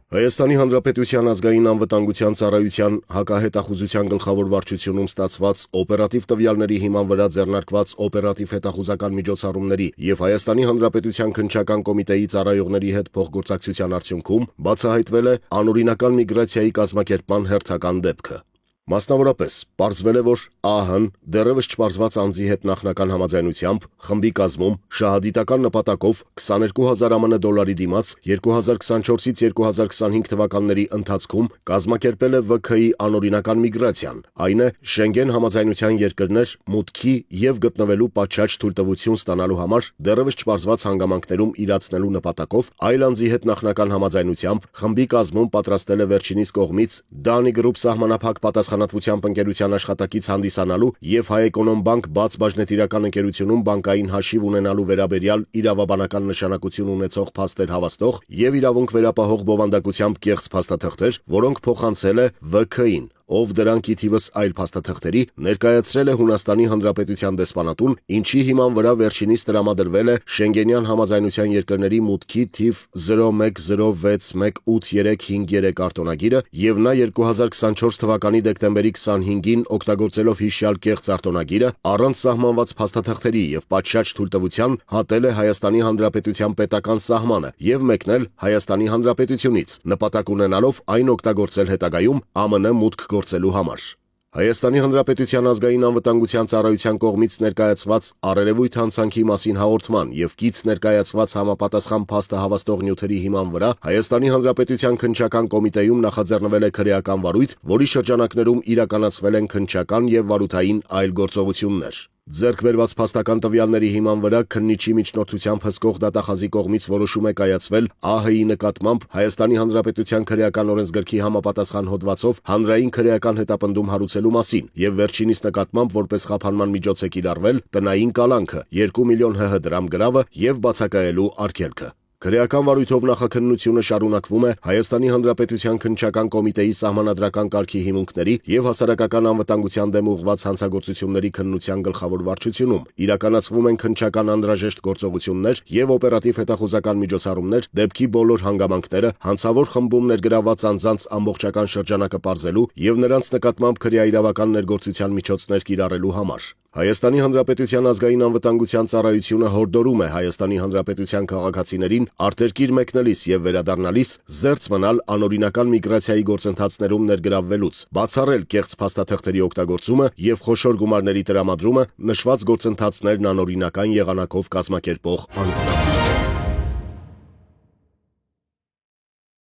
Հայաստանի Հանրապետության ազգային անվտանգության ծառայության հակահետախուզության գլխավոր վարչությունում ստացված օպերատիվ տվյալների հիման վրա ձեռնարկված օպերատիվ հետախուզական միջոցառումների և Հայաստանի Հանրապետության քննչական կոմիտեի ծառայողների հետ փոխգործակցության արդյունքում բացահայտվել է անօրինական միգրացիայի կազմակերպման հերթական դեպքը։ Մասնավորապես, պարզվել է, որ ԱՀ-ն դեռևս չպարզված անձի հետ նախնական համաձայնությամբ խմբի կազմում շահադիտական նպատակով 22,000 ԱՄՆ դոլարի դիմաց 2024-ից 2025 թվականների ընթացքում կազմակերպել է ՎՔ-ի անօրինական միգրացիան, այն է Շենգեն համաձայնության երկրներ մուտքի և գտնվելու պատշաճ թույլտվություն ստանալու համար դեռևս չպարզված հանգամանքներում իրացնելու նպատակով այլ անձի հետ նախնական համաձայնությամբ խմբի կազմում պատրաստել է վերջինիս կողմից Dani Group սահմանափակ պատասխանատվությամբ ընկերության աշխատակից հանդիսանալու և Հայէկոնոմբանկ բաց բաժնետիրական ընկերությունում բանկային հաշիվ ունենալու վերաբերյալ իրավաբանական նշանակություն ունեցող փաստեր հավաստող և իրավունք վերապահող բովանդակությամբ կեղծ փաստաթղթեր, որոնք փոխանցել է ՎՔ-ին, ով դրանք ի թիվս այլ փաստաթղթերի ներկայացրել է Հունաստանի Հանրապետության դեսպանատուն, ինչի հիման վրա վերջինիս տրամադրվել է Շենգենյան համաձայնության երկրների մուտքի թիվ 01061835 արտոնագիրը և նա 2024 թվականի դեկտեմբերի 25-ին օգտագործելով հիշյալ կեղծ արտոնագիրը առանց սահմանված փաստաթղթերի և պատշաճ թույլտվության հատել է Հայաստանի Հանրապետության պետական սահմանը և մեկնել Հայաստանի Հանրապետությունից, նպատակ ունենալով այն օգտագործել հետագայում ԱՄՆ մուտք գործելու համար։ Հայաստանի Հանրապետության ազգային անվտանգության ծառայության կողմից ներկայացված առերևույթ հանցանքի մասին հաղորդման և կից ներկայացված համապատասխան փաստը հավաստող նյութերի հիման վրա Հայաստանի Հանրապետության քննչական կոմիտեում նախաձեռնվել է քրեական վարույթ, որի շրջանակներում իրականացվել են քննչական և վարութային այլ գործողություններ։ Ձեռք բերված փաստական տվյալների հիման վրա քննիչի միջնորդությամբ հսկող դատախազի կողմից որոշում է կայացվել ԱՀ-ի նկատմամբ Հայաստանի Հանրապետության քրեական օրենսգրքի համապատասխան հոդվածով հանրային քրեական հետապնդում հարուցելու մասին և վերջինիս նկատմամբ որպես խափանման միջոց է կիրառվել տնային կալանքը, 2 միլիոն ՀՀ դրամ գրավը և բացակայելու արգելքը։ Քրեական վարույթով նախաքննությունը շարունակվում է Հայաստանի Հանրապետության քննչական կոմիտեի սահմանադրական կարգի հիմունքների և հասարակական անվտանգության դեմ ուղղված հանցագործությունների քննության գլխավոր վարչությունում, իրականացվում են քննչական անհրաժեշտ գործողություններ և օպերատիվ հետախուզական միջոցառումներ դեպքի բոլոր հանգամանքները հանցավոր խմբում ներգրավված անձանց ամբողջական շրջանակը պարզելու և նրանց նկատմամբ քրեաիրավական ներգործության միջոցներ կիրառելու համար։ Հայաստանի Հանրապետության ազգային անվտանգության ծառայությունը հորդորում է Հայաստանի Հանրապետության քաղաքացիներին արտերկիր մեկնելիս և վերադառնալիս զերծ մնալ անօրինական միգրացիայի գործընթացներում ներգրավվելուց, բացառել կեղծ փաստաթղթերի օգտագործումը և խոշոր գումարների տրամադրումը նշված գործընթացներն անօրինական եղանակով կազմակերպող անձանց։